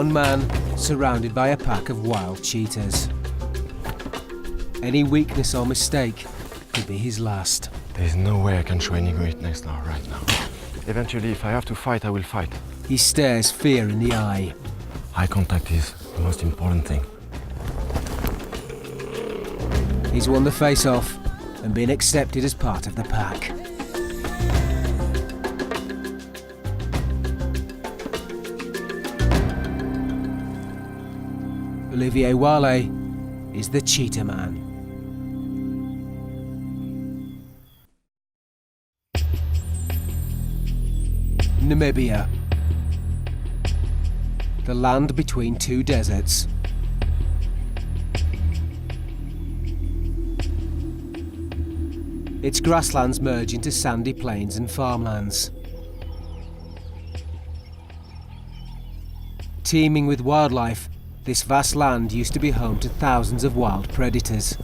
one man surrounded by a pack of wild cheetahs. Any weakness or mistake could be his last. There's no way I can show any greatness now, right now. Eventually, if I have to fight, I will fight. He stares fear in the eye. Eye contact is the most important thing. He's won the face-off and been accepted as part of the pack. Olivier Wale is the cheetah man. Namibia. The land between two deserts. Its grasslands merge into sandy plains and farmlands. Teeming with wildlife, this vast land used to be home to thousands of wild predators.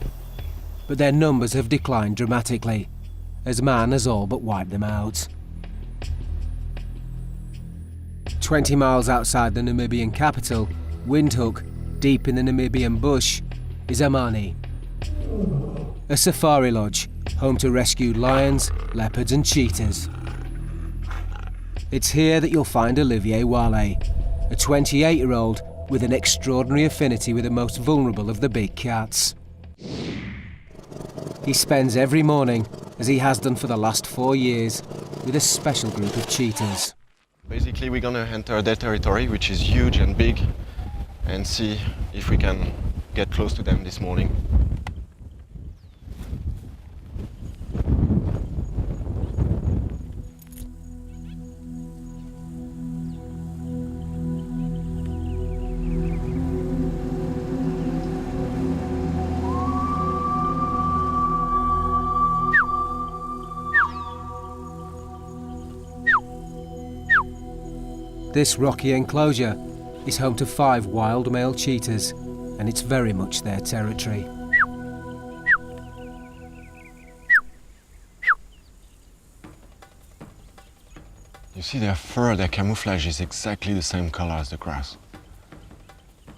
But their numbers have declined dramatically, as man has all but wiped them out. 20 miles outside the Namibian capital, Windhoek, deep in the Namibian bush, is Amani, a safari lodge home to rescued lions, leopards and cheetahs. It's here that you'll find Olivier Wale, a 28-year-old with an extraordinary affinity with the most vulnerable of the big cats. He spends every morning, as he has done for the last 4 years, with a special group of cheetahs. Basically, we're gonna enter their territory, which is huge and big, and see if we can get close to them this morning. This rocky enclosure is home to 5 wild male cheetahs, and it's very much their territory. You see their fur, their camouflage is exactly the same color as the grass.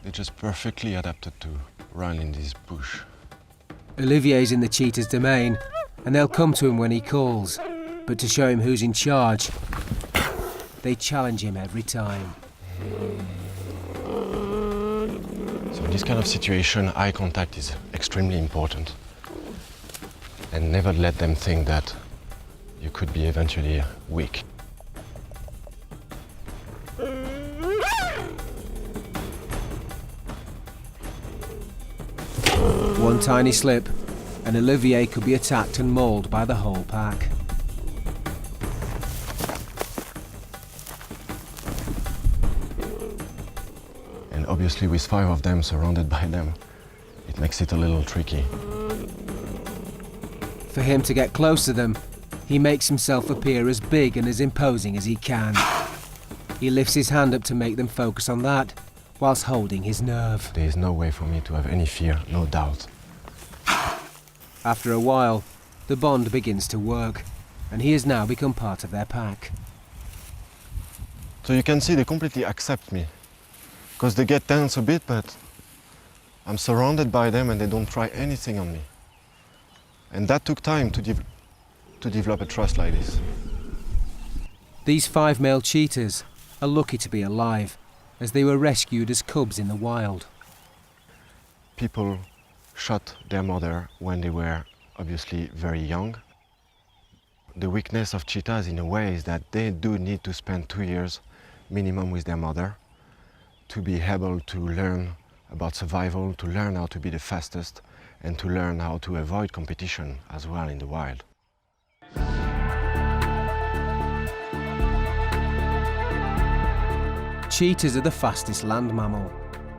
They're just perfectly adapted to run in this bush. Olivier's in the cheetah's domain, and they'll come to him when he calls, but to show him who's in charge, they challenge him every time. So in this kind of situation, eye contact is extremely important. And never let them think that you could be eventually weak. One tiny slip, and Olivier could be attacked and mauled by the whole pack. And obviously with 5 of them surrounded by them, it makes it a little tricky. For him to get close to them, he makes himself appear as big and as imposing as he can. He lifts his hand up to make them focus on that, whilst holding his nerve. There is no way for me to have any fear, no doubt. After a while, the bond begins to work, and he has now become part of their pack. So you can see they completely accept me. Because they get tense a bit, but I'm surrounded by them and they don't try anything on me. And that took time to develop a trust like this. These 5 male cheetahs are lucky to be alive, as they were rescued as cubs in the wild. People shot their mother when they were obviously very young. The weakness of cheetahs in a way is that they do need to spend 2 years minimum with their mother to be able to learn about survival, to learn how to be the fastest, and to learn how to avoid competition as well in the wild. Cheetahs are the fastest land mammal,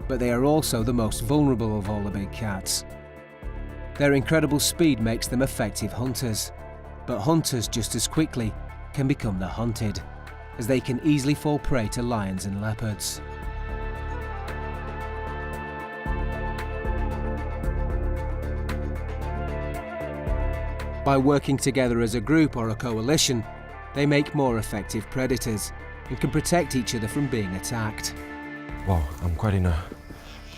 but they are also the most vulnerable of all the big cats. Their incredible speed makes them effective hunters, but hunters just as quickly can become the hunted, as they can easily fall prey to lions and leopards. By working together as a group or a coalition, they make more effective predators and can protect each other from being attacked. Wow, I'm quite in a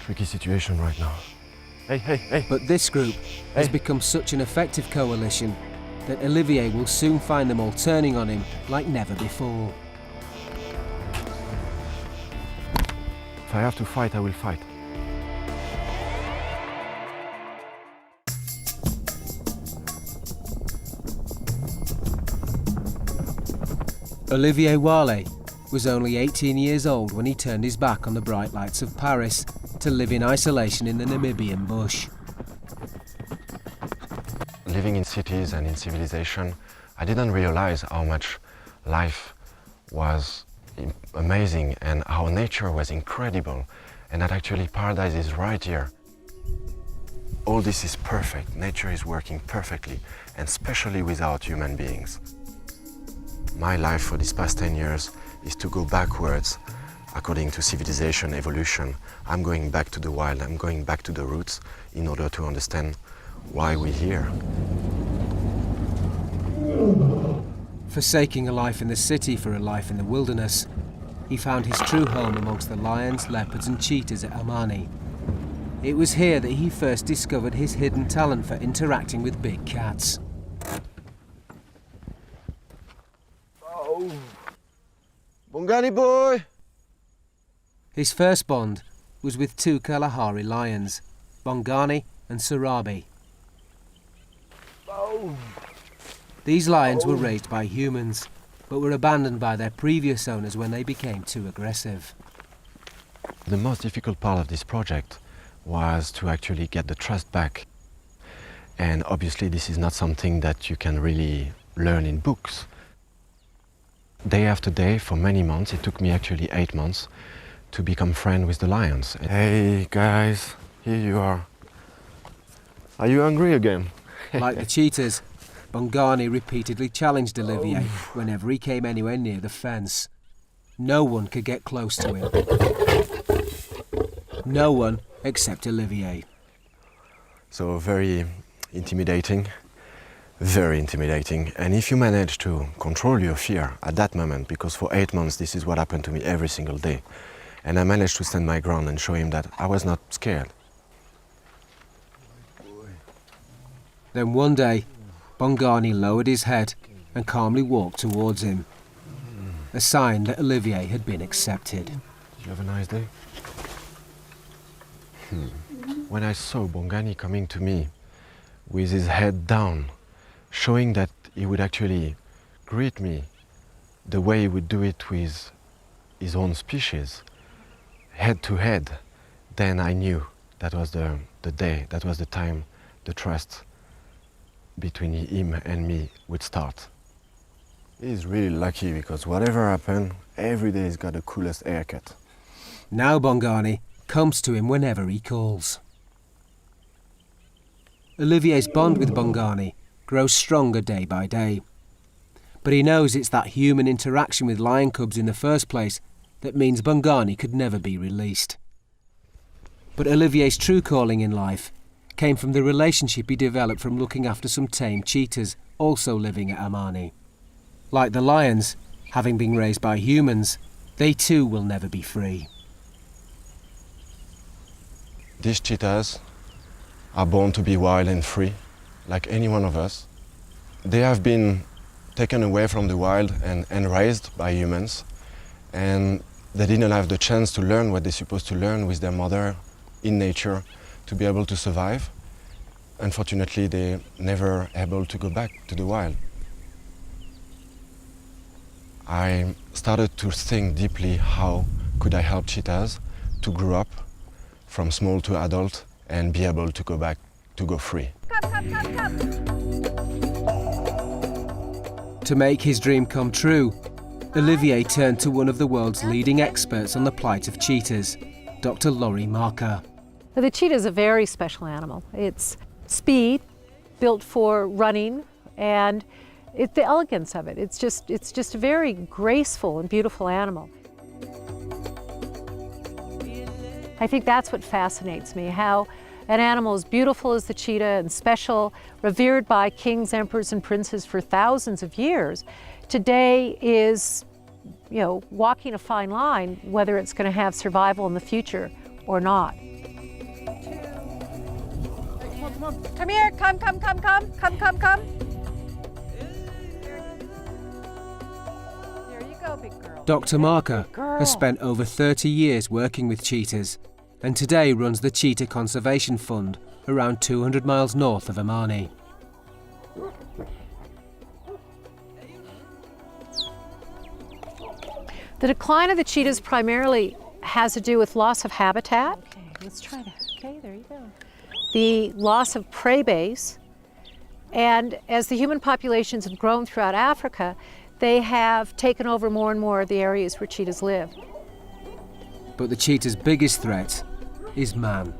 tricky situation right now. Hey, hey, hey! But this group has become such an effective coalition that Olivier will soon find them all turning on him like never before. If I have to fight, I will fight. Olivier Wale was only 18 years old when he turned his back on the bright lights of Paris to live in isolation in the Namibian bush. Living in cities and in civilization, I didn't realize how much life was amazing and how nature was incredible, and that actually paradise is right here. All this is perfect. Nature is working perfectly, and especially without human beings. My life for these past 10 years is to go backwards according to civilization evolution. I'm going back to the wild, I'm going back to the roots in order to understand why we're here. Forsaking a life in the city for a life in the wilderness, he found his true home amongst the lions, leopards and cheetahs at Amani. It was here that he first discovered his hidden talent for interacting with big cats. Oh. Bongani boy! His first bond was with two Kalahari lions, Bongani and Sarabi. Oh. These lions were raised by humans, but were abandoned by their previous owners when they became too aggressive. The most difficult part of this project was to actually get the trust back. And obviously this is not something that you can really learn in books. Day after day, for many months, it took me actually 8 months to become friend with the lions. Hey guys, here you are. Are you hungry again? Like the cheetahs, Bongani repeatedly challenged Olivier whenever he came anywhere near the fence. No one could get close to him. No one except Olivier. So very intimidating, very intimidating. And if you manage to control your fear at that moment, because for 8 months this is what happened to me every single day, and I managed to stand my ground and show him that I was not scared. Then one day, Bongani lowered his head and calmly walked towards him, a sign that Olivier had been accepted. Did you have a nice day? When I saw Bongani coming to me with his head down, showing that he would actually greet me the way he would do it with his own species, head to head, then I knew that was the day, that was the time, the trust between him and me would start. He's really lucky because whatever happened, every day he's got the coolest haircut. Now Bongani comes to him whenever he calls. Olivier's bond with Bongani grows stronger day by day. But he knows it's that human interaction with lion cubs in the first place that means Bongani could never be released. But Olivier's true calling in life came from the relationship he developed from looking after some tame cheetahs also living at Amani. Like the lions, having been raised by humans, they too will never be free. These cheetahs are born to be wild and free, like any one of us. They have been taken away from the wild and raised by humans, and they didn't have the chance to learn what they're supposed to learn with their mother in nature to be able to survive. Unfortunately, they're never able to go back to the wild. I started to think deeply how could I help cheetahs to grow up from small to adult and be able to go back, to go free. To make his dream come true, Olivier turned to one of the world's leading experts on the plight of cheetahs, Dr. Laurie Marker. The cheetah is a very special animal. It's speed, built for running, and it's the elegance of it. It's just a very graceful and beautiful animal. I think that's what fascinates me, how an animal as beautiful as the cheetah and special, revered by kings, emperors, and princes for thousands of years, today is walking a fine line whether it's going to have survival in the future or not. Come here, come. There you go, big girl. Dr. Marker girl. has spent over 30 years working with cheetahs and today runs the Cheetah Conservation Fund around 200 miles north of Amani. The decline of the cheetahs primarily has to do with loss of habitat. Okay, let's try that. Okay, there you go. The loss of prey base, and as the human populations have grown throughout Africa, they have taken over more and more of the areas where cheetahs live. But the cheetah's biggest threat is man.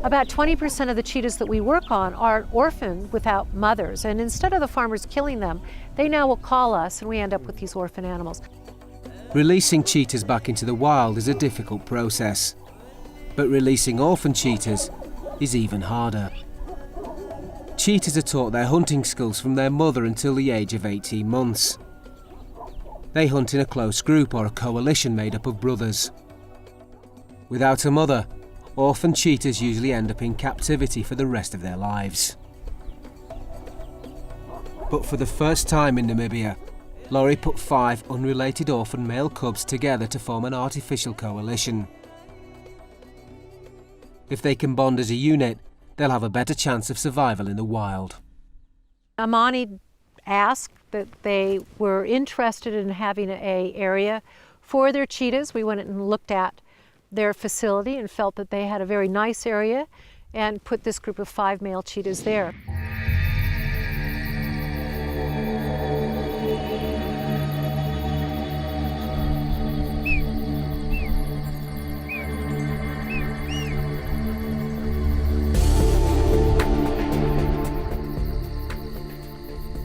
About 20% of the cheetahs that we work on are orphaned without mothers, and instead of the farmers killing them, they now will call us and we end up with these orphan animals. Releasing cheetahs back into the wild is a difficult process, but releasing orphan cheetahs is even harder. Cheetahs are taught their hunting skills from their mother until the age of 18 months. They hunt in a close group or a coalition made up of brothers. Without a mother, orphan cheetahs usually end up in captivity for the rest of their lives. But for the first time in Namibia, Laurie put 5 unrelated orphan male cubs together to form an artificial coalition. If they can bond as a unit, they'll have a better chance of survival in the wild. Amani asked that they were interested in having an area for their cheetahs. We went and looked at their facility and felt that they had a very nice area and put this group of 5 male cheetahs there.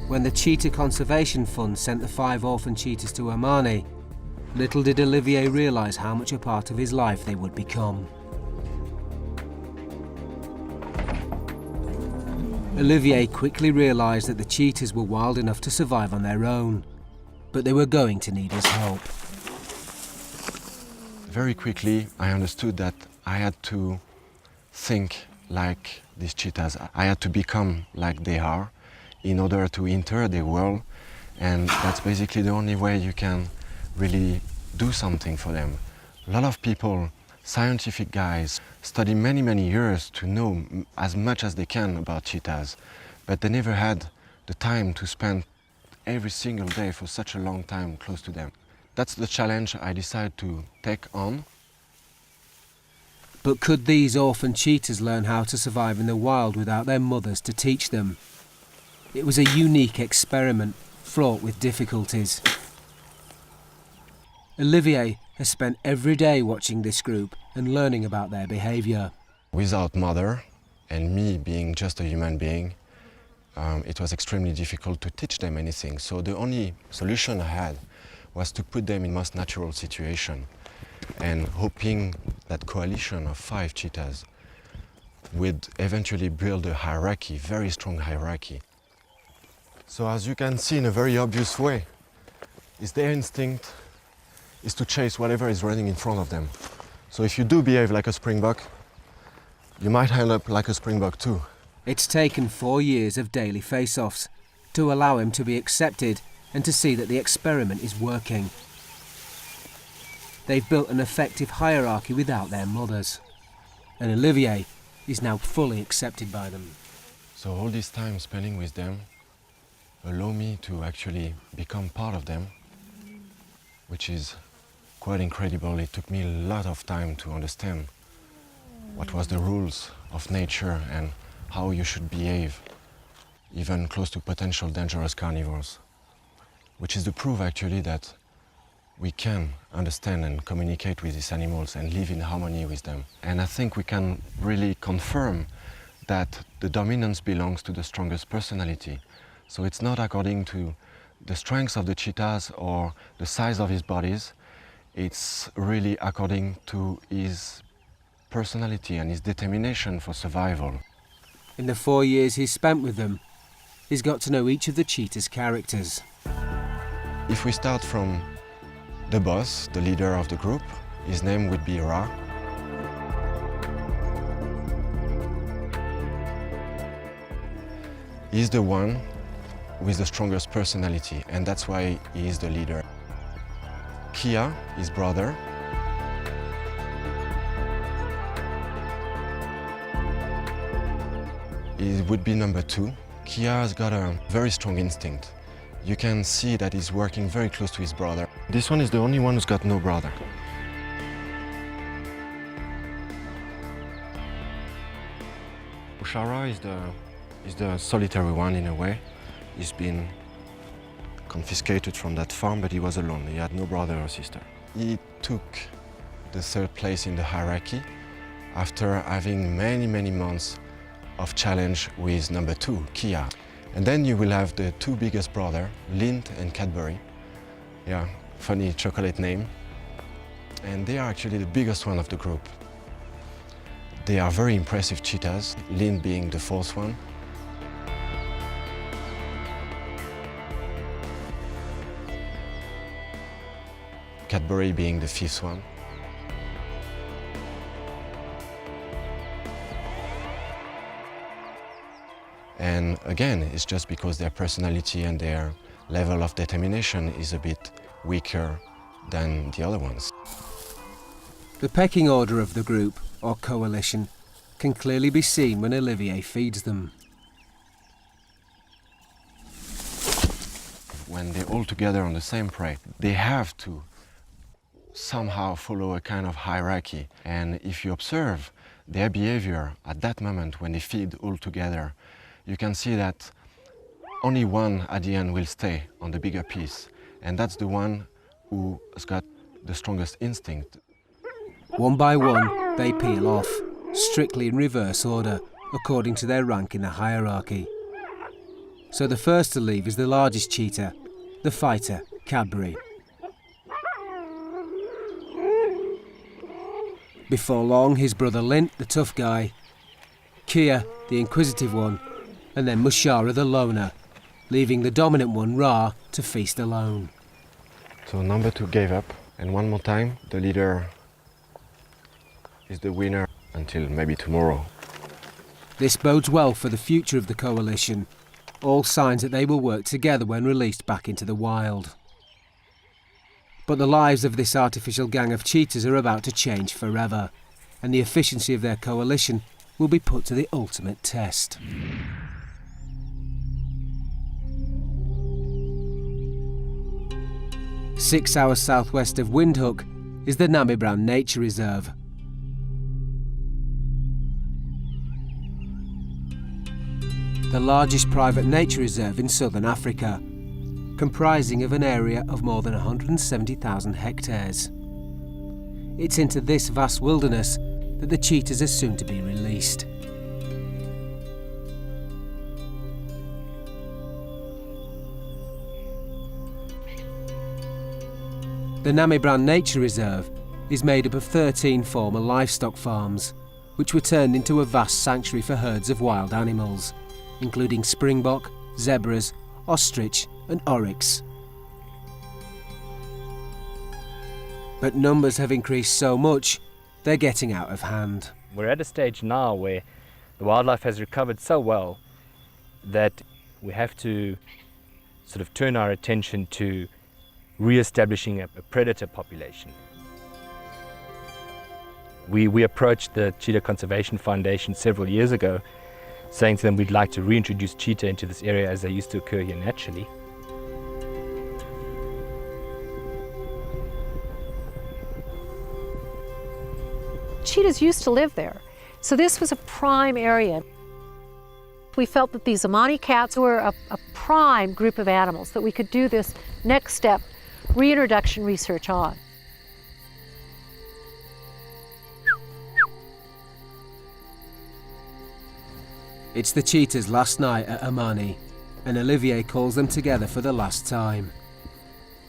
When the Cheetah Conservation Fund sent the 5 orphan cheetahs to Amani, little did Olivier realise how much a part of his life they would become. Olivier quickly realised that the cheetahs were wild enough to survive on their own, but they were going to need his help. Very quickly, I understood that I had to think like these cheetahs. I had to become like they are in order to enter their world, and that's basically the only way you can really do something for them. A lot of people, scientific guys, study many years to know as much as they can about cheetahs, but they never had the time to spend every single day for such a long time close to them. That's the challenge I decided to take on. But could these orphan cheetahs learn how to survive in the wild without their mothers to teach them? It was a unique experiment, fraught with difficulties. Olivier has spent every day watching this group and learning about their behaviour. Without mother, and me being just a human being, it was extremely difficult to teach them anything. So the only solution I had was to put them in most natural situation, and hoping that coalition of 5 cheetahs would eventually build a hierarchy, very strong hierarchy. So as you can see in a very obvious way, is their instinct is to chase whatever is running in front of them. So if you do behave like a springbok, you might end up like a springbok too. It's taken 4 years of daily face-offs to allow him to be accepted and to see that the experiment is working. They've built an effective hierarchy without their mothers, and Olivier is now fully accepted by them. So all this time spending with them allow me to actually become part of them, which is quite incredible. It took me a lot of time to understand what was the rules of nature and how you should behave, even close to potential dangerous carnivores, which is the proof actually that we can understand and communicate with these animals and live in harmony with them. And I think we can really confirm that the dominance belongs to the strongest personality. So it's not according to the strength of the cheetahs or the size of his bodies, it's really according to his personality and his determination for survival. In the 4 years he's spent with them, he's got to know each of the cheetah's characters. If we start from the boss, the leader of the group, his name would be Ra. He's the one with the strongest personality, and that's why he is the leader. Kia, his brother, he would be number 2. Kia has got a very strong instinct. You can see that he's working very close to his brother. This one is the only one who's got no brother. Ushara is the solitary one in a way. He's been confiscated from that farm, but he was alone. He had no brother or sister. He took the 3rd place in the hierarchy after having many months of challenge with number 2, Kia. And then you will have the 2 biggest brothers, Lind and Cadbury. Yeah, funny chocolate name. And they are actually the biggest one of the group. They are very impressive cheetahs, Lind being the 4th one. Cadbury being the 5th one. And again, it's just because their personality and their level of determination is a bit weaker than the other ones. The pecking order of the group, or coalition, can clearly be seen when Olivier feeds them. When they're all together on the same prey, they have to somehow follow a kind of hierarchy. And if you observe their behavior at that moment when they feed all together, you can see that only one at the end will stay on the bigger piece, and that's the one who has got the strongest instinct. One by one, they peel off, strictly in reverse order, according to their rank in the hierarchy. So the first to leave is the largest cheetah, the fighter, Cadbury. Before long, his brother Lint, the tough guy, Kia, the inquisitive one, and then Mushara, the loner, leaving the dominant one, Ra, to feast alone. So number 2 gave up, and one more time, the leader is the winner until maybe tomorrow. This bodes well for the future of the coalition, all signs that they will work together when released back into the wild. But the lives of this artificial gang of cheetahs are about to change forever, and the efficiency of their coalition will be put to the ultimate test. 6 hours southwest of Windhoek is the Namibran Nature Reserve. The largest private nature reserve in southern Africa, comprising of an area of more than 170,000 hectares. It's into this vast wilderness that the cheetahs are soon to be released. The Namibran Nature Reserve is made up of 13 former livestock farms, which were turned into a vast sanctuary for herds of wild animals, including springbok, zebras, ostrich and oryx. But numbers have increased so much, they're getting out of hand. We're at a stage now where the wildlife has recovered so well that we have to sort of turn our attention to re-establishing a predator population. We approached the Cheetah Conservation Foundation several years ago, saying to them we'd like to reintroduce cheetah into this area as they used to occur here naturally. Cheetahs used to live there, so this was a prime area. We felt that these Amani cats were a prime group of animals that we could do this next step reintroduction research on. It's the cheetahs' last night at Amani, and Olivier calls them together for the last time.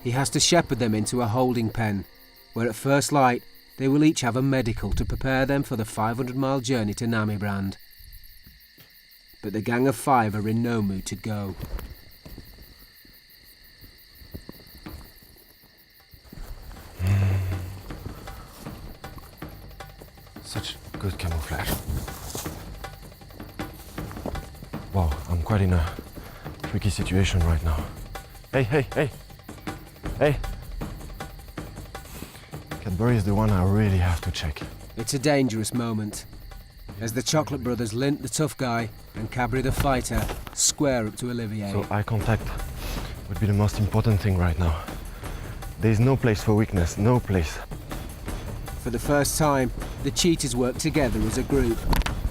He has to shepherd them into a holding pen, where at first light they will each have a medical to prepare them for the 500-mile journey to Namibrand. But the gang of 5 are in no mood to go. good camouflage. Wow, I'm quite in a tricky situation right now. Hey, hey, hey! Hey! Cadbury is the one I really have to check. It's a dangerous moment as the Chocolate Brothers, Lint the tough guy and Cadbury the fighter, square up to Olivier. So eye contact would be the most important thing right now. There is no place for weakness, no place. For the first time, the cheetahs work together as a group,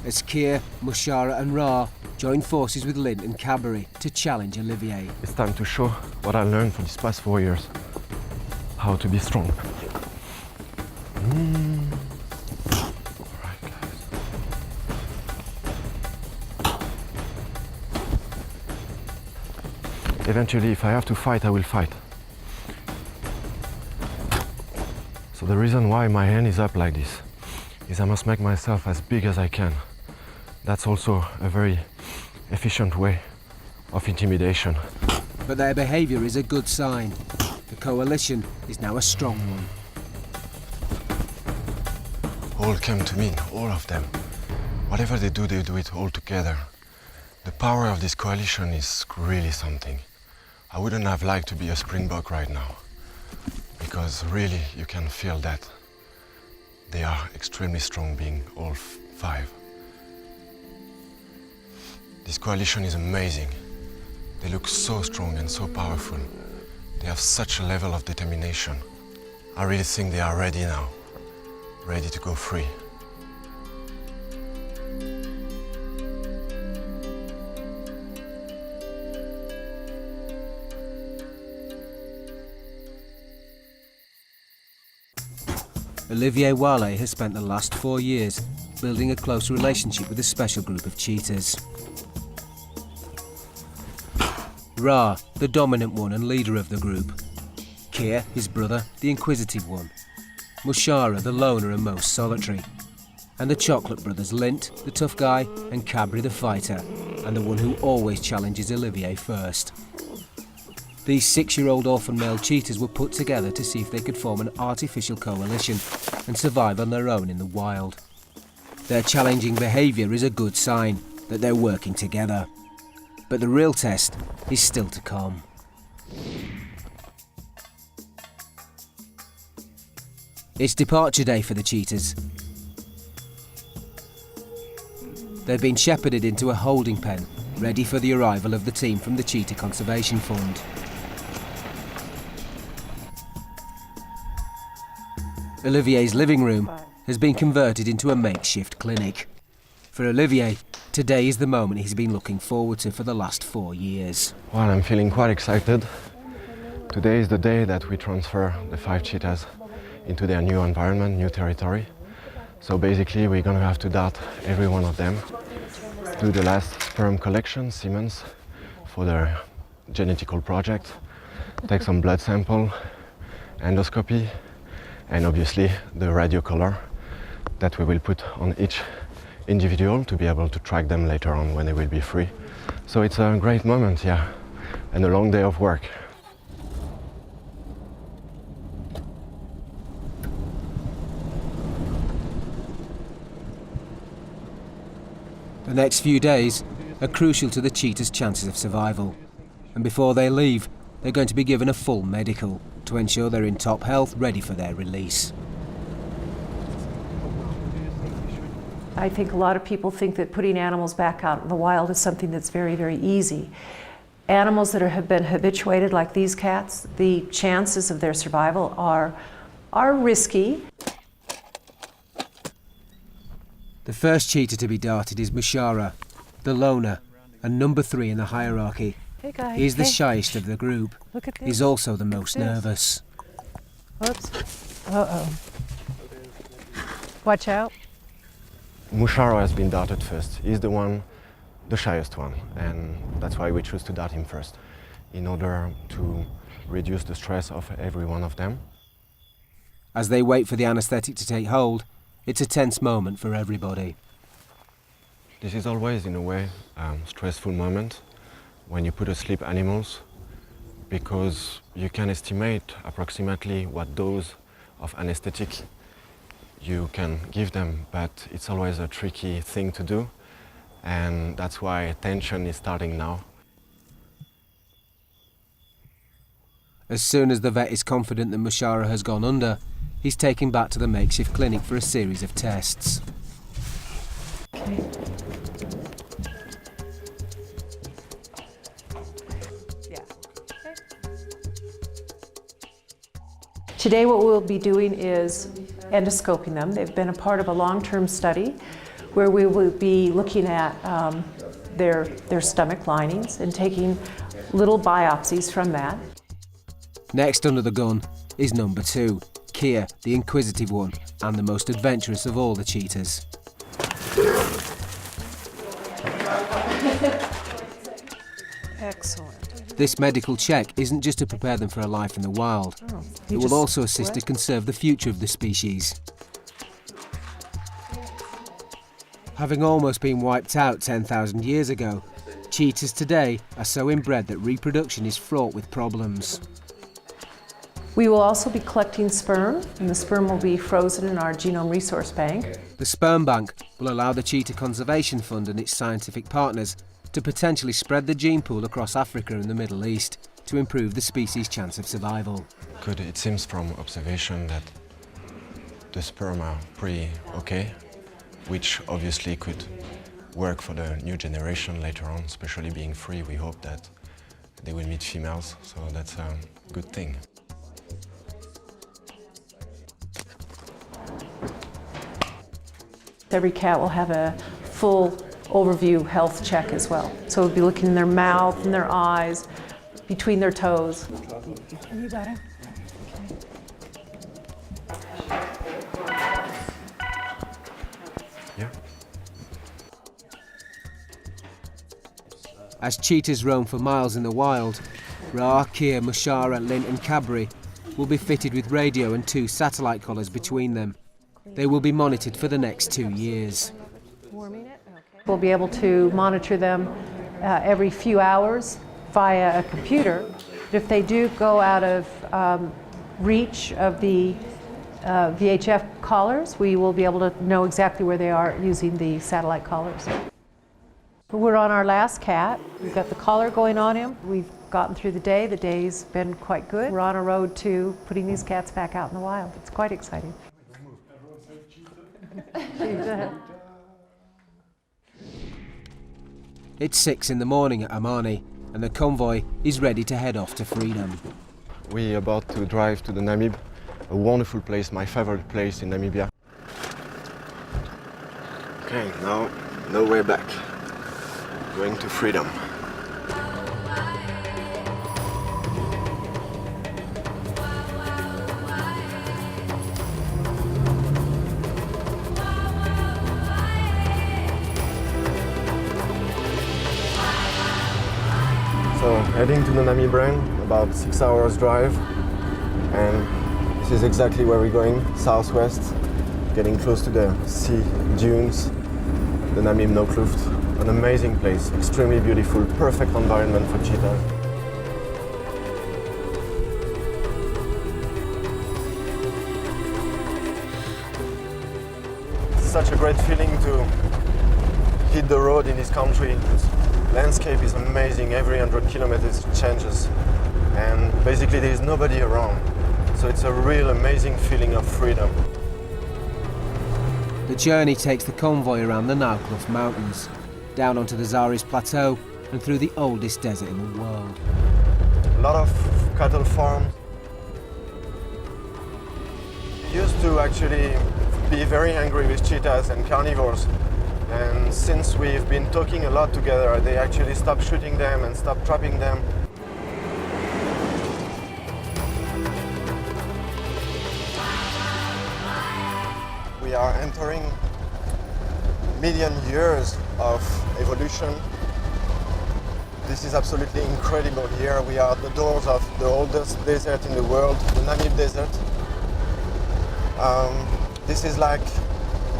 as Keir, Mushara and Ra join forces with Lint and Cadbury to challenge Olivier. It's time to show what I learned for these past 4 years. How to be strong. Alright, guys. Eventually, if I have to fight, I will fight. So the reason why my hand is up like this is I must make myself as big as I can. That's also a very efficient way of intimidation. But their behaviour is a good sign. The coalition is now a strong one. All came to me, all of them. Whatever they do it all together. The power of this coalition is really something. I wouldn't have liked to be a Springbok right now, because really you can feel that they are extremely strong, being all 5. This coalition is amazing. They look so strong and so powerful. They have such a level of determination. I really think they are ready now, ready to go free. Olivier Wale has spent the last 4 years building a close relationship with a special group of cheetahs. Ra, the dominant one and leader of the group. Keir, his brother, the inquisitive one. Mushara, the loner and most solitary. And the Chocolate Brothers, Lint, the tough guy, and Cadbury the fighter, and the one who always challenges Olivier first. These 6-year-old orphan male cheetahs were put together to see if they could form an artificial coalition and survive on their own in the wild. Their challenging behaviour is a good sign that they're working together. But the real test is still to come. It's departure day for the cheetahs. They've been shepherded into a holding pen, ready for the arrival of the team from the Cheetah Conservation Fund. Olivier's living room has been converted into a makeshift clinic. For Olivier, today is the moment he's been looking forward to for the last 4 years. Well, I'm feeling quite excited. Today is the day that we transfer the 5 cheetahs into their new environment, new territory. So basically we're going to have to dart every one of them, do the last sperm collection, Siemens, for their genetical project, take some blood sample, endoscopy, and obviously the radio collar that we will put on each individual to be able to track them later on when they will be free. So it's a great moment, yeah, and a long day of work. The next few days are crucial to the cheetahs' chances of survival. And before they leave, they're going to be given a full medical to ensure they're in top health, ready for their release. I think a lot of people think that putting animals back out in the wild is something that's very, very easy. Animals that have been habituated, like these cats, the chances of their survival are risky. The first cheetah to be darted is Mushara, the loner, and number 3 in the hierarchy. Hey guys, He's the hey. shyest of the group. Look at this. He's also the most This. nervous. Whoops. Uh-oh. Watch out. Mushara has been darted first. He's the shyest one, and that's why we choose to dart him first, in order to reduce the stress of every one of them. As they wait for the anaesthetic to take hold, it's a tense moment for everybody. This is always, in a way, a stressful moment when you put asleep animals, because you can estimate approximately what dose of anesthetic You can give them, but it's always a tricky thing to do, and that's why tension is starting now. As soon as the vet is confident that Mushara has gone under, he's taken back to the makeshift clinic for a series of tests. Okay. Today what we'll be doing is endoscoping them. They've been a part of a long-term study where we will be looking at their stomach linings and taking little biopsies from that. Next under the gun is number 2, Kia, the inquisitive one and the most adventurous of all the cheetahs. Excellent. This medical check isn't just to prepare them for a life in the wild. It will also assist to conserve the future of the species. Having almost been wiped out 10,000 years ago, cheetahs today are so inbred that reproduction is fraught with problems. We will also be collecting sperm, and the sperm will be frozen in our genome resource bank. The sperm bank will allow the Cheetah Conservation Fund and its scientific partners to potentially spread the gene pool across Africa and the Middle East to improve the species' chance of survival. It seems from observation that the sperm are pretty okay, which obviously could work for the new generation later on, especially being free. We hope that they will meet females, so that's a good thing. Every cat will have a full overview health check as well. So we'll be looking in their mouth and their eyes, between their toes. You got it? Yeah. As cheetahs roam for miles in the wild, Ra, Kia, Mushara, Lint and Cadbury will be fitted with radio and 2 satellite collars between them. They will be monitored for the next 2 years. We'll be able to monitor them every few hours via a computer. If they do go out of reach of the VHF collars, we will be able to know exactly where they are using the satellite collars. We're on our last cat. We've got the collar going on him. We've gotten through the day. The day's been quite good. We're on a road to putting these cats back out in the wild. It's quite exciting. It's 6 in the morning at Amani, and the convoy is ready to head off to freedom. We're about to drive to the Namib, a wonderful place, my favorite place in Namibia. Okay, now no way back. Going to freedom. So heading to the Namib Brain, about 6 hours drive, and this is exactly where we're going, southwest, getting close to the sea dunes, the Namib No-Kluft. An amazing place, extremely beautiful, perfect environment for cheetahs. Such a great feeling to hit the road in this country. Landscape is amazing, every 100 kilometers it changes, and basically there is nobody around, so it's a real amazing feeling of freedom. The journey takes the convoy around the No-Kluft Mountains, down onto the Zaris Plateau and through the oldest desert in the world. A lot of cattle farms. Used to actually be very angry with cheetahs and carnivores. And since we've been talking a lot together, they actually stopped shooting them and stopped trapping them. We are entering million years of evolution. This is absolutely incredible here. We are at the doors of the oldest desert in the world, the Namib Desert. This is like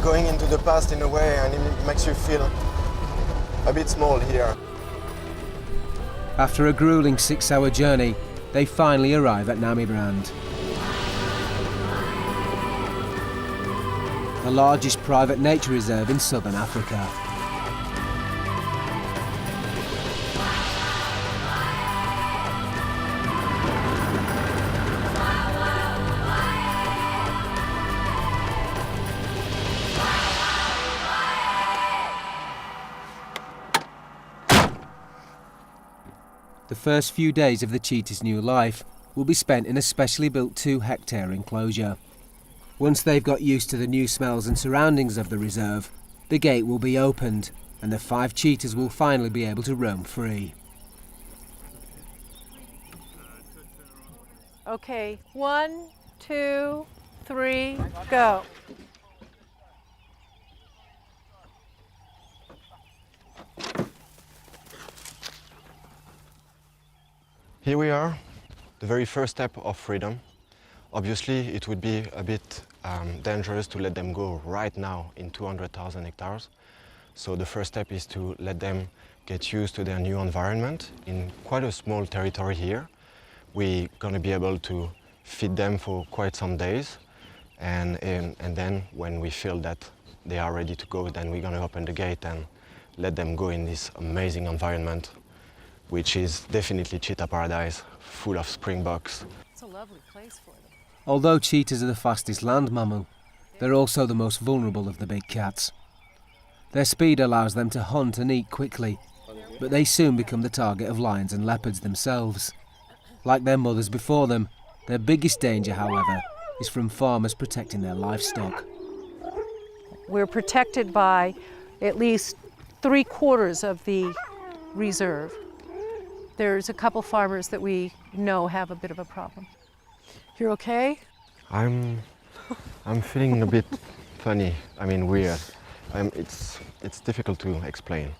going into the past in a way, and it makes you feel a bit small here. After a grueling 6-hour journey, they finally arrive at Namibrand. the largest private nature reserve in southern Africa. The first few days of the cheetah's new life will be spent in a specially built 2-hectare enclosure. Once they've got used to the new smells and surroundings of the reserve, the gate will be opened and the 5 cheetahs will finally be able to roam free. Okay, 1, 2, 3, go. Here we are, the very first step of freedom. Obviously, it would be a bit dangerous to let them go right now in 200,000 hectares. So the first step is to let them get used to their new environment in quite a small territory here. We're going to be able to feed them for quite some days. And then when we feel that they are ready to go, then we're going to open the gate and let them go in this amazing environment, which is definitely cheetah paradise, full of springboks. It's a lovely place for them. Although cheetahs are the fastest land mammal, they're also the most vulnerable of the big cats. Their speed allows them to hunt and eat quickly, but they soon become the target of lions and leopards themselves. Like their mothers before them, their biggest danger, however, is from farmers protecting their livestock. We're protected by at least 3/4 of the reserve. There's a couple farmers that we know have a bit of a problem. You're okay? I'm feeling a bit funny, weird. It's difficult to explain.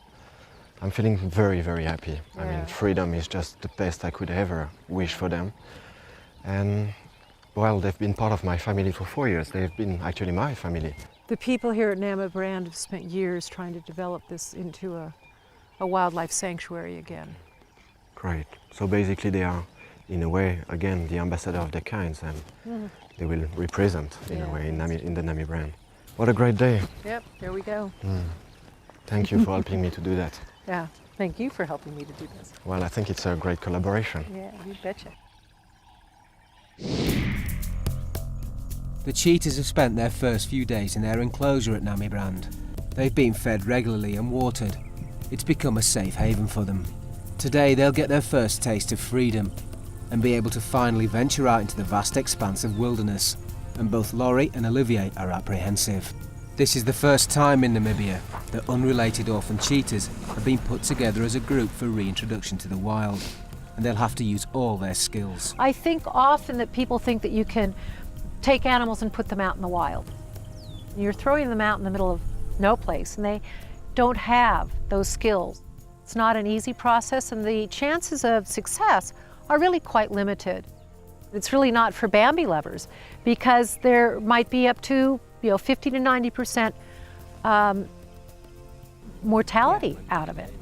I'm feeling very, very happy. Yeah. Freedom is just the best I could ever wish for them. And, well, they've been part of my family for 4 years. They've been actually my family. The people here at Namibrand have spent years trying to develop this into a wildlife sanctuary again. Great. So basically they are, in a way, again, the ambassador of their kinds, and they will represent, in a way, in the Namibrand. What a great day. Yep, there we go. Thank you for helping me to do that. Yeah, thank you for helping me to do this. Well, I think it's a great collaboration. Yeah, you betcha. The cheetahs have spent their first few days in their enclosure at Namibrand. They've been fed regularly and watered. It's become a safe haven for them. Today they'll get their first taste of freedom and be able to finally venture out into the vast expanse of wilderness, and both Laurie and Olivier are apprehensive. This is the first time in Namibia that unrelated orphan cheetahs have been put together as a group for reintroduction to the wild, and they'll have to use all their skills. I think often that people think that you can take animals and put them out in the wild. You're throwing them out in the middle of no place, and they don't have those skills. It's not an easy process, and the chances of success are really quite limited. It's really not for Bambi lovers, because there might be up to 50 to 90% mortality out of it.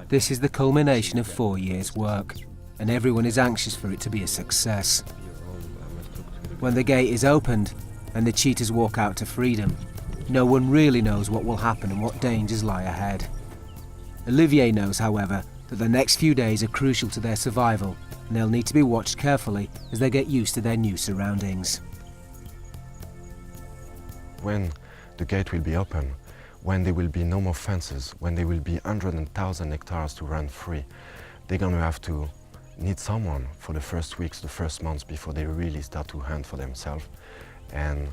This is the culmination of 4 years' work, and everyone is anxious for it to be a success. When the gate is opened and the cheetahs walk out to freedom, no one really knows what will happen and what dangers lie ahead. Olivier knows, however, that the next few days are crucial to their survival, and they'll need to be watched carefully as they get used to their new surroundings. When the gate will be open, when there will be no more fences, when there will be 100,000 hectares to run free, they're going to have to need someone for the first weeks, the first months before they really start to hunt for themselves. And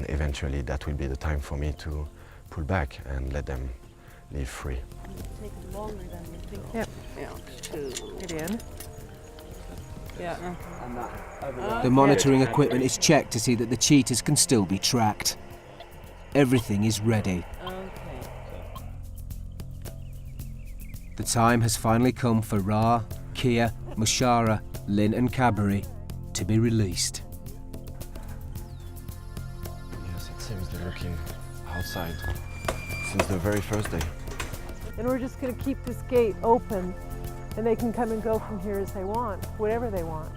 eventually that will be the time for me to pull back and let them live free. Take longer than you think. Yep. Yeah. Get in. Yeah. The monitoring equipment is checked to see that the cheetahs can still be tracked. Everything is ready. Okay. The time has finally come for Ra, Kia, Mushara, Lynn and Cadbury to be released. Yes, it seems they're looking outside since the very first day. And we're just going to keep this gate open, and they can come and go from here as they want, whatever they want.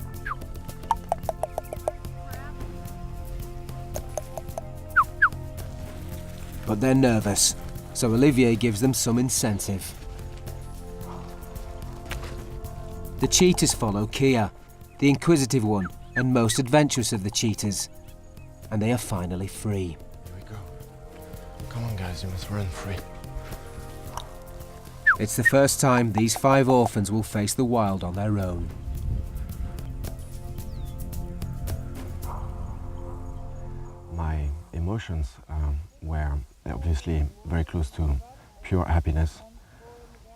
But they're nervous, so Olivier gives them some incentive. The cheetahs follow Kia, the inquisitive one and most adventurous of the cheetahs, and they are finally free. Here we go. Come on guys, you must run free. It's the first time these 5 orphans will face the wild on their own. My emotions were obviously very close to pure happiness.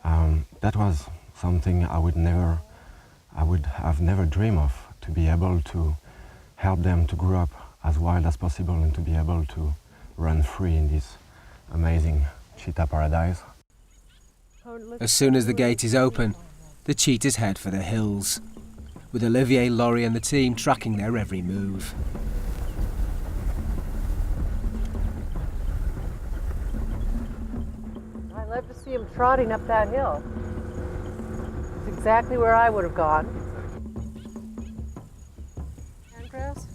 That was something I would have never dreamed of, to be able to help them to grow up as wild as possible and to be able to run free in this amazing cheetah paradise. As soon as the gate is open, the cheetahs head for the hills, with Olivier, Laurie and the team tracking their every move. I love to see him trotting up that hill. It's exactly where I would have gone. Andres?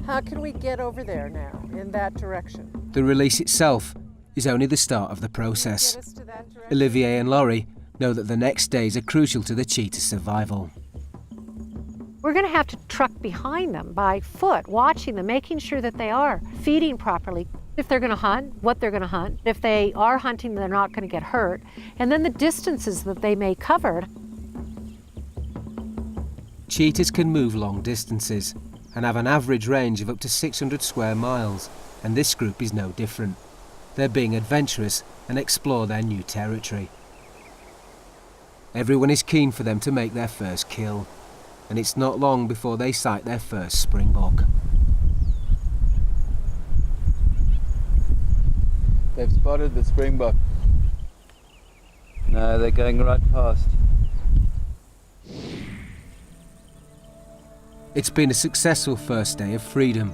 How can we get over there now, in that direction? The release itself is only the start of the process. Get us to that direction? Olivier and Laurie know that the next days are crucial to the cheetah's survival. We're going to have to truck behind them by foot, watching them, making sure that they are feeding properly. If they're going to hunt, what they're going to hunt. If they are hunting, they're not going to get hurt. And then the distances that they may cover. Cheetahs can move long distances and have an average range of up to 600 square miles, and this group is no different. They're being adventurous and explore their new territory. Everyone is keen for them to make their first kill, and it's not long before they sight their first springbok. They've spotted the springbok. No, they're going right past. It's been a successful first day of freedom,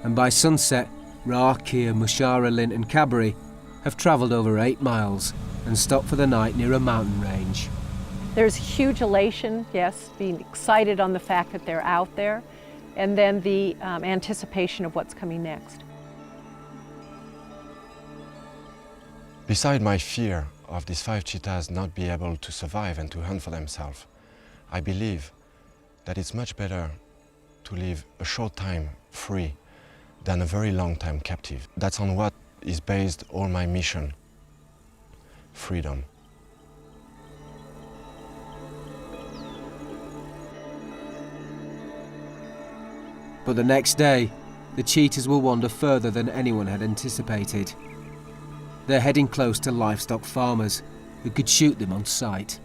and by sunset, Ra, Kia, Mushara, Lint and Cadbury have travelled over 8 miles and stopped for the night near a mountain range. There's huge elation, yes, being excited on the fact that they're out there, and then the anticipation of what's coming next. Beside my fear of these 5 cheetahs not be able to survive and to hunt for themselves, I believe that it's much better to live a short time free than a very long time captive. That's on what is based all my mission: freedom. But the next day, the cheetahs will wander further than anyone had anticipated. They're heading close to livestock farmers who could shoot them on sight.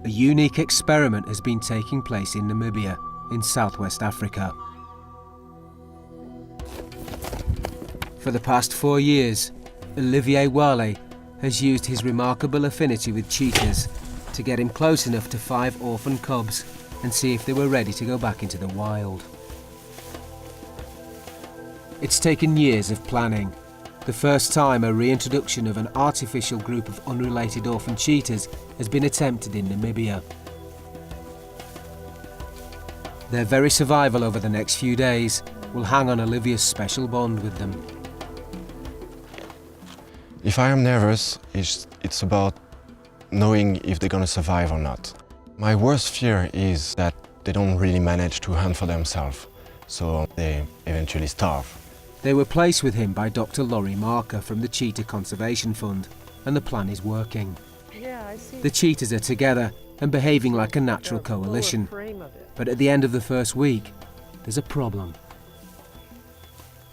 A unique experiment has been taking place in Namibia, in southwest Africa. For the past 4 years, Olivier Wale has used his remarkable affinity with cheetahs to get him close enough to 5 orphan cubs and see if they were ready to go back into the wild. It's taken years of planning. The first time a reintroduction of an artificial group of unrelated orphan cheetahs has been attempted in Namibia. Their very survival over the next few days will hang on Olivier's special bond with them. If I am nervous, it's about knowing if they're gonna survive or not. My worst fear is that they don't really manage to hunt for themselves, so they eventually starve. They were placed with him by Dr. Laurie Marker from the Cheetah Conservation Fund, and the plan is working. Yeah, I see. The cheetahs are together and behaving like a natural coalition, but at the end of the first week, there's a problem.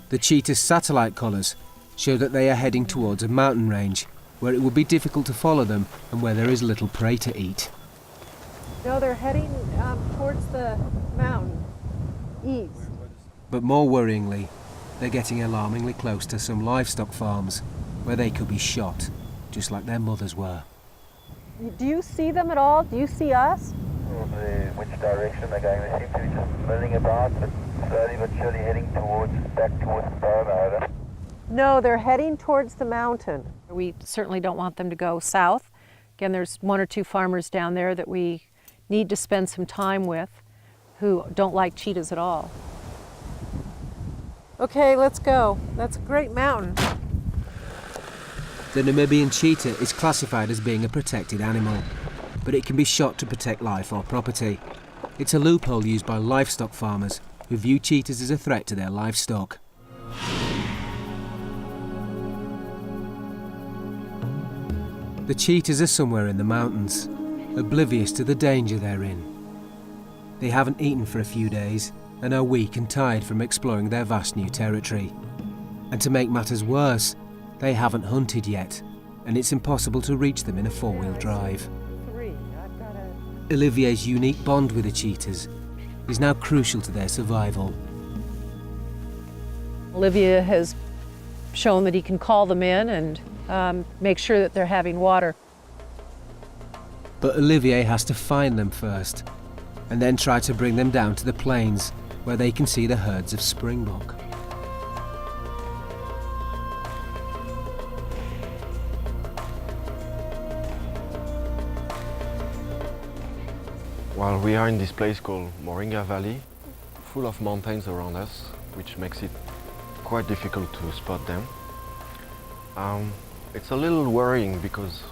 The cheetah's satellite collars show that they are heading towards a mountain range, where it will be difficult to follow them and where there is little prey to eat. No, they're heading towards the mountain, east. But more worryingly, they're getting alarmingly close to some livestock farms, where they could be shot, just like their mothers were. Do you see them at all? Do you see us? Which direction they're going? They seem to be just milling about, but slowly but surely heading back towards the Parramatta. No, they're heading towards the mountain. We certainly don't want them to go south. Again, there's 1 or 2 farmers down there that we need to spend some time with who don't like cheetahs at all. Okay, let's go. That's a great mountain. The Namibian cheetah is classified as being a protected animal, but it can be shot to protect life or property. It's a loophole used by livestock farmers who view cheetahs as a threat to their livestock. The cheetahs are somewhere in the mountains, oblivious to the danger they're in. They haven't eaten for a few days and are weak and tired from exploring their vast new territory. And to make matters worse, they haven't hunted yet, and it's impossible to reach them in a four-wheel drive. Olivier's unique bond with the cheetahs is now crucial to their survival. Olivier has shown that he can call them in and make sure that they're having water. But Olivier has to find them first, and then try to bring them down to the plains where they can see the herds of springbok. Well, we are in this place called Moringa Valley, full of mountains around us, which makes it quite difficult to spot them. It's a little worrying because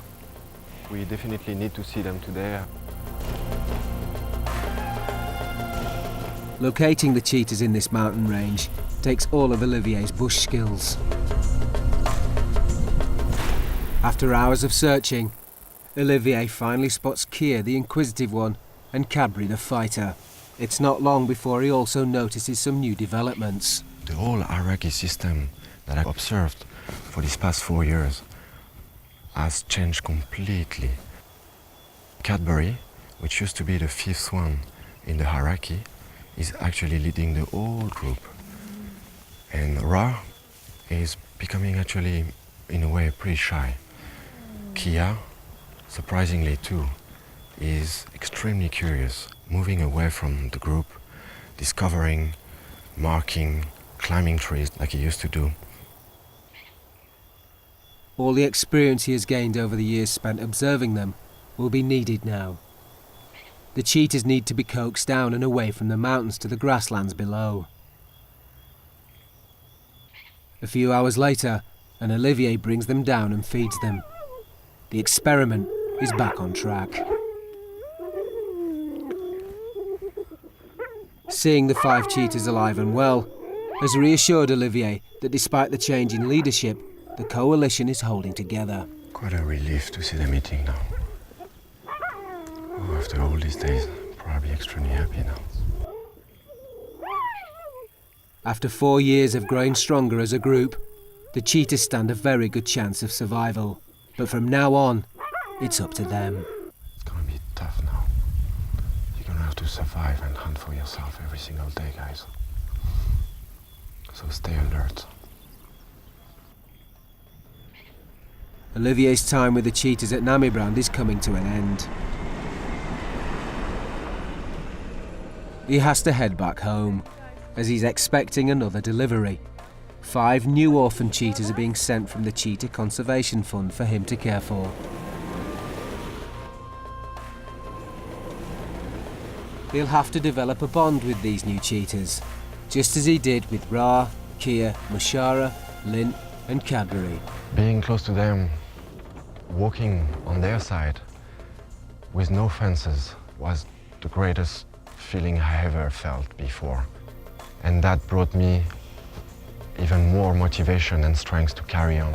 we definitely need to see them today. Locating the cheetahs in this mountain range takes all of Olivier's bush skills. After hours of searching, Olivier finally spots Kia, the inquisitive one, and Cadbury, the fighter. It's not long before he also notices some new developments. The whole hierarchy system that I've observed for these past 4 years has changed completely. Cadbury, which used to be the fifth one in the hierarchy, is actually leading the whole group. And Ra is becoming actually, in a way, pretty shy. Kia, surprisingly too, is extremely curious, moving away from the group, discovering, marking, climbing trees like he used to do. All the experience he has gained over the years spent observing them will be needed now. The cheetahs need to be coaxed down and away from the mountains to the grasslands below. A few hours later, and Olivier brings them down and feeds them. The experiment is back on track. Seeing the 5 cheetahs alive and well has reassured Olivier that despite the change in leadership, the coalition is holding together. Quite a relief to see them eating now. Oh, after all these days, probably extremely happy now. After 4 years of growing stronger as a group, the cheetahs stand a very good chance of survival. But from now on, it's up to them. It's gonna be tough now. You're gonna have to survive and hunt for yourself every single day, guys. So stay alert. Olivier's time with the cheetahs at Namibrand is coming to an end. He has to head back home, as he's expecting another delivery. 5 new orphan cheetahs are being sent from the Cheetah Conservation Fund for him to care for. He'll have to develop a bond with these new cheetahs, just as he did with Ra, Kia, Mushara, Lint and Cadbury. Being close to them, walking on their side, with no fences, was the greatest feeling I ever felt before. And that brought me even more motivation and strength to carry on.